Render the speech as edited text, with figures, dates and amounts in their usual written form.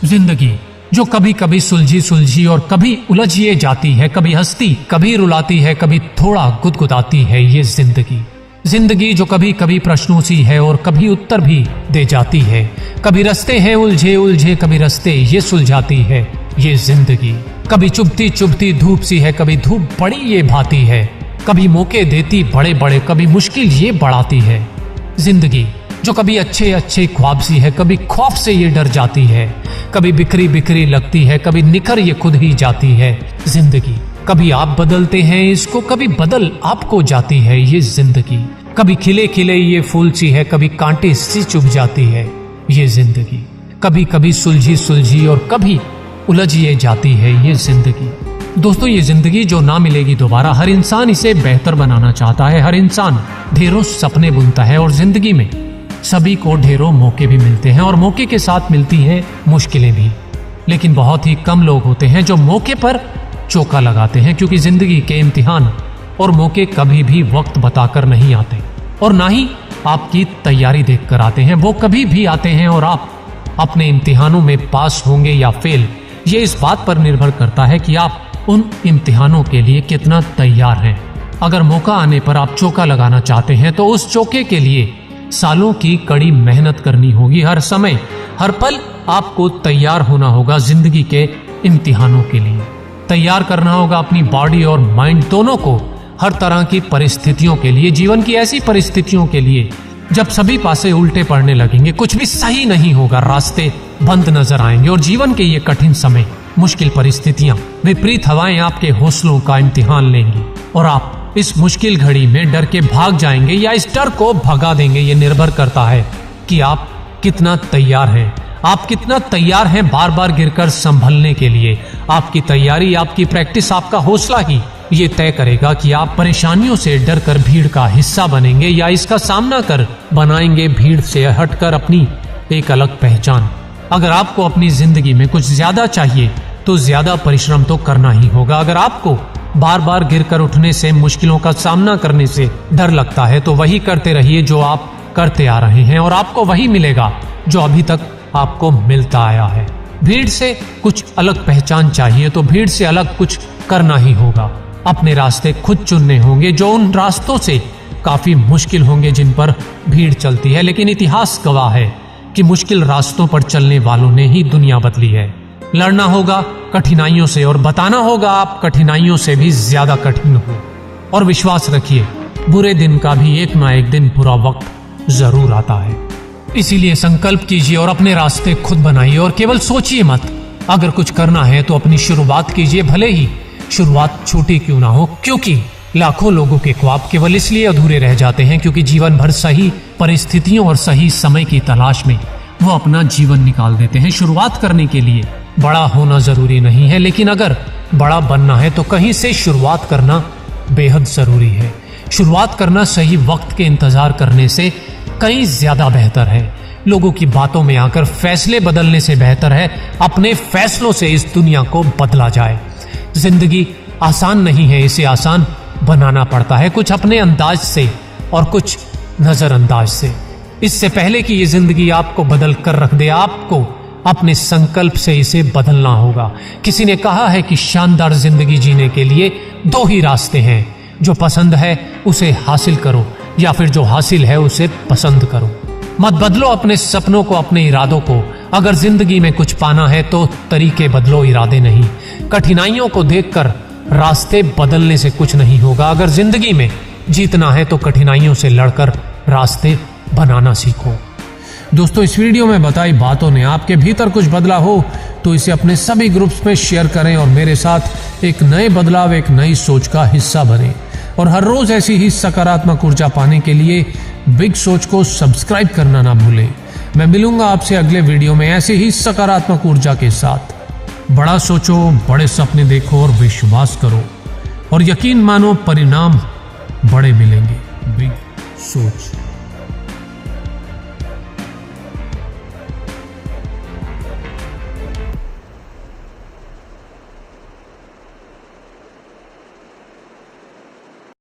जिंदगी जो कभी कभी सुलझी सुलझी और कभी उलझिए जाती है, कभी हंसती कभी रुलाती है, कभी थोड़ा गुदगुदाती है ये जिंदगी। जिंदगी जो कभी कभी प्रश्नों सी है और कभी उत्तर भी दे जाती है। कभी रास्ते हैं उलझे उलझे, कभी रास्ते ये सुलझाती है ये जिंदगी। कभी चुभती चुभती धूप सी है, कभी धूप बड़ी ये भाती है। कभी मौके देती बड़े बड़े, कभी मुश्किल ये बढ़ाती है जिंदगी। जो कभी अच्छे अच्छे ख्वाब सी है, कभी खौफ से ये डर जाती है। कभी बिखरी बिखरी लगती है, कभी निखर ये खुद ही जाती है जिंदगी। कभी आप बदलते हैं इसको, कभी बदल आपको जाती है ये जिंदगी। कभी खिले खिले ये फूल सी है, कभी कांटे सी चुभ जाती है ये जिंदगी। कभी कभी सुलझी सुलझी और कभी उलझिए जाती है ये जिंदगी। दोस्तों, ये जिंदगी जो ना मिलेगी दोबारा, हर इंसान इसे बेहतर बनाना चाहता है। हर इंसान ढेरों सपने बुनता है और जिंदगी में सभी को ढेरों मौके भी मिलते हैं और मौके के साथ मिलती हैं मुश्किलें भी। लेकिन बहुत ही कम लोग होते हैं जो मौके पर चौका लगाते हैं, क्योंकि जिंदगी के इम्तिहान और मौके कभी भी वक्त बताकर नहीं आते और ना ही आपकी तैयारी देखकर आते हैं। वो कभी भी आते हैं और आप अपने इम्तिहानों में पास होंगे या फेल, ये इस बात पर निर्भर करता है कि आप उन इम्तिहानों के लिए कितना तैयार हैं। अगर मौका आने पर आप चौका लगाना चाहते हैं तो उस चौके के लिए सालों की कड़ी मेहनत करनी होगी। हर समय हर पल आपको तैयार होना होगा जिंदगी के इम्तिहानों के लिए। तैयार करना होगा अपनी बॉडी और माइंड दोनों को हर तरह की परिस्थितियों के लिए। जीवन की ऐसी परिस्थितियों के लिए जब सभी पासे उल्टे पड़ने लगेंगे, कुछ भी सही नहीं होगा, रास्ते बंद नजर आएंगे और जीवन के ये कठिन समय, मुश्किल परिस्थितियां, विपरीत हवाएं आपके हौसलों का इम्तिहान लेंगी और आप इस मुश्किल घड़ी में डर के भाग जाएंगे या इस डर को भगा देंगे। ये निर्भर करता है कि आप कितना तैयार हैं। आप कितना तैयार हैं बार बार गिरकर संभलने के लिए। आपकी तैयारी, आपकी प्रैक्टिस, आपका हौसला ही ये तय करेगा कि आप परेशानियों से डरकर भीड़ का हिस्सा बनेंगे या इसका सामना कर बनाएंगे भीड़ से हटकर अपनी एक अलग पहचान। अगर आपको अपनी जिंदगी में कुछ ज्यादा चाहिए तो ज्यादा परिश्रम तो करना ही होगा। अगर आपको बार बार गिरकर उठने से, मुश्किलों का सामना करने से डर लगता है तो वही करते रहिए जो आप करते आ रहे हैं और आपको वही मिलेगा जो अभी तक आपको मिलता आया है। भीड़ से कुछ अलग पहचान चाहिए तो भीड़ से अलग कुछ करना ही होगा। अपने रास्ते खुद चुनने होंगे जो उन रास्तों से काफी मुश्किल होंगे जिन पर भीड़ चलती है। लेकिन इतिहास गवाह है कि मुश्किल रास्तों पर चलने वालों ने ही दुनिया बदली है। लड़ना होगा कठिनाइयों से और बताना होगा आप कठिनाइयों से भी ज्यादा कठिन हो। और विश्वास रखिए, बुरे दिन का भी एक ना एक दिन बुरा वक्त जरूर आता है। इसीलिए संकल्प कीजिए और अपने रास्ते खुद बनाइए और केवल सोचिए मत। अगर कुछ करना है तो अपनी शुरुआत कीजिए, भले ही शुरुआत छोटी क्यों ना हो, क्योंकि लाखों लोगों के ख्वाब केवल इसलिए अधूरे रह जाते हैं क्योंकि जीवन भर सही परिस्थितियों और सही समय की तलाश में वो अपना जीवन निकाल देते हैं। शुरुआत करने के लिए बड़ा होना जरूरी नहीं है, लेकिन अगर बड़ा बनना है तो कहीं से शुरुआत करना बेहद जरूरी है। शुरुआत करना सही वक्त के इंतजार करने से कहीं ज्यादा बेहतर है। लोगों की बातों में आकर फैसले बदलने से बेहतर है अपने फैसलों से इस दुनिया को बदला जाए। जिंदगी आसान नहीं है, इसे आसान बनाना पड़ता है, कुछ अपने अंदाज से और कुछ नजरअंदाज से। इससे पहले कि ये जिंदगी आपको बदल कर रख दे, आपको अपने संकल्प से इसे बदलना होगा। किसी ने कहा है कि शानदार जिंदगी जीने के लिए दो ही रास्ते हैं, जो पसंद है उसे हासिल करो या फिर जो हासिल है उसे पसंद करो। मत बदलो अपने सपनों को, अपने इरादों को। अगर जिंदगी में कुछ पाना है तो तरीके बदलो, इरादे नहीं। कठिनाइयों को देखकर रास्ते बदलने से कुछ नहीं होगा। अगर जिंदगी में जीतना है तो कठिनाइयों से लड़कर रास्ते बनाना सीखो। दोस्तों, इस वीडियो में बताई बातों ने आपके भीतर कुछ बदला हो तो इसे अपने सभी ग्रुप्स में शेयर करें और मेरे साथ एक नए बदलाव, एक नई सोच का हिस्सा बने। और हर रोज ऐसी ही सकारात्मक ऊर्जा पाने के लिए बिग सोच को सब्सक्राइब करना ना भूलें। मैं मिलूंगा आपसे अगले वीडियो में ऐसी ही सकारात्मक ऊर्जा के साथ। बड़ा सोचो, बड़े सपने देखो और विश्वास करो और यकीन मानो परिणाम बड़े मिलेंगे। बिग सोच।